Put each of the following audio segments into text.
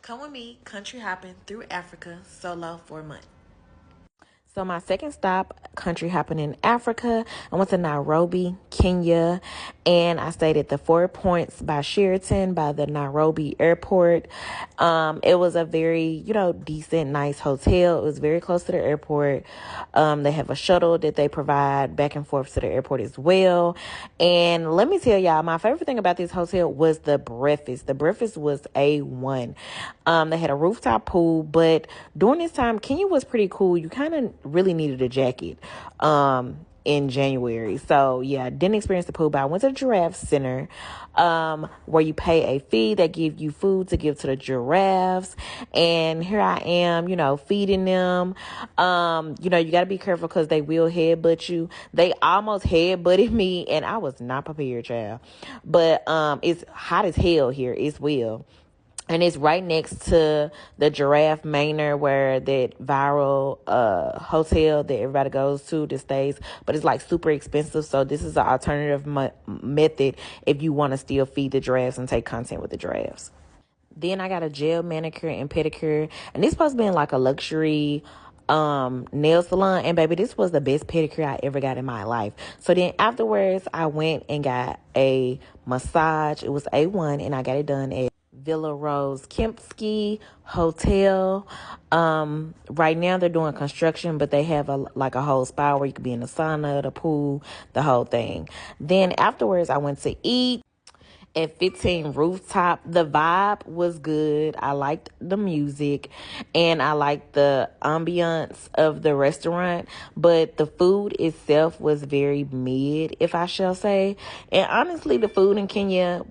Come with me country hopping through Africa solo for a month. So my second stop, country hopping in Africa, I went to Nairobi, Kenya, and I stayed at the 4 Points by Sheraton by the Nairobi airport. It was a very, decent, nice hotel. It was very close to the airport. They have a shuttle that they provide back and forth to the airport as well. And let me tell y'all, my favorite thing about this hotel was the breakfast. The breakfast was A1. They had a rooftop pool, but during this time, Kenya was pretty cool. You kind of really needed a jacket in January. So yeah, didn't experience the pool, but I went to the giraffe center where you pay a fee. They give you food to give to the giraffes. And here I am, feeding them. You got to be careful because they will headbutt you. They almost headbutted me and I was not prepared, child. But it's hot as hell here as well. And it's right next to the Giraffe Manor, where that viral hotel that everybody goes to that stays. But it's like super expensive. So this is an alternative method if you want to still feed the giraffes and take content with the giraffes. Then I got a gel manicure and pedicure. And this supposed to be in like a luxury nail salon. And baby, this was the best pedicure I ever got in my life. So then afterwards, I went and got a massage. It was A1 and I got it done at Villa Rose Kempski Hotel. Right now they're doing construction, but they have a whole spa where you could be in the sauna, the pool, the whole thing. Then afterwards, I went to eat at 15 Rooftop. The vibe was good. I liked the music and I liked the ambiance of the restaurant, but the food itself was very mid, if I shall say. And honestly, the food in Kenya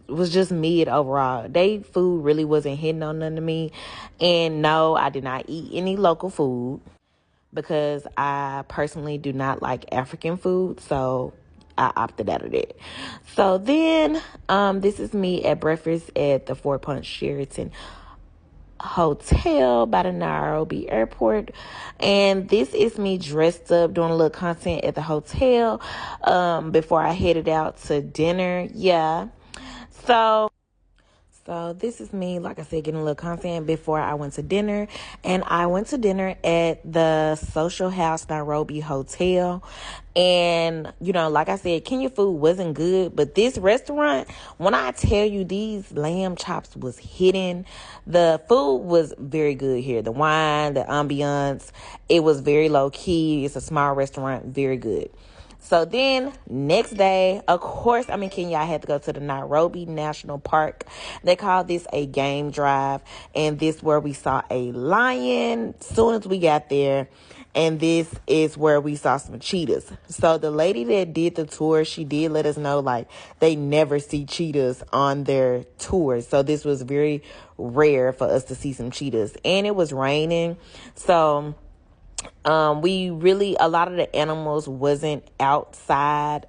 was just mid overall. They food really wasn't hitting on none of me. And no, I did not eat any local food because I personally do not like African food. So I opted out of that. So then, this is me at breakfast at the 4 Points Sheraton Hotel by the Nairobi airport. And this is me dressed up doing a little content at the hotel before I headed out to dinner. Yeah. So this is me, like I said, getting a little content before I went to dinner. And I went to dinner at the Social House Nairobi Hotel. And, like I said, Kenya food wasn't good. But this restaurant, when I tell you these lamb chops was hidden, the food was very good here. The wine, the ambiance, it was very low key. It's a small restaurant, very good. So then next day, of course, I'm in Kenya. I had to go to the Nairobi National Park. They call this a game drive. And this where we saw a lion soon as we got there. And this is where we saw some cheetahs. So the lady that did the tour, she did let us know, like, they never see cheetahs on their tours. So this was very rare for us to see some cheetahs. And it was raining. So a lot of the animals wasn't outside,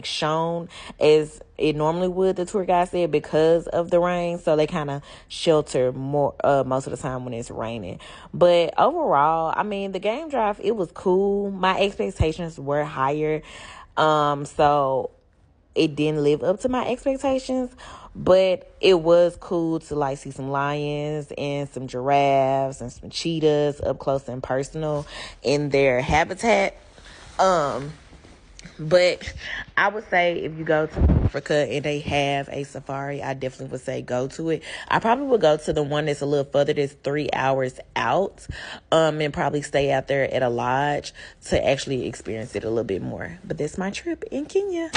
shown as it normally would, the tour guide said, because of the rain. So they kind of shelter more, most of the time when it's raining. But overall, I mean, the game drive, it was cool. My expectations were higher. So it didn't live up to my expectations, but it was cool to see some lions and some giraffes and some cheetahs up close and personal in their habitat. But I would say if you go to Africa and they have a safari, I definitely would say go to it. I probably would go to the one that's a little further, that's 3 hours out, and probably stay out there at a lodge to actually experience it a little bit more. But that's my trip in Kenya.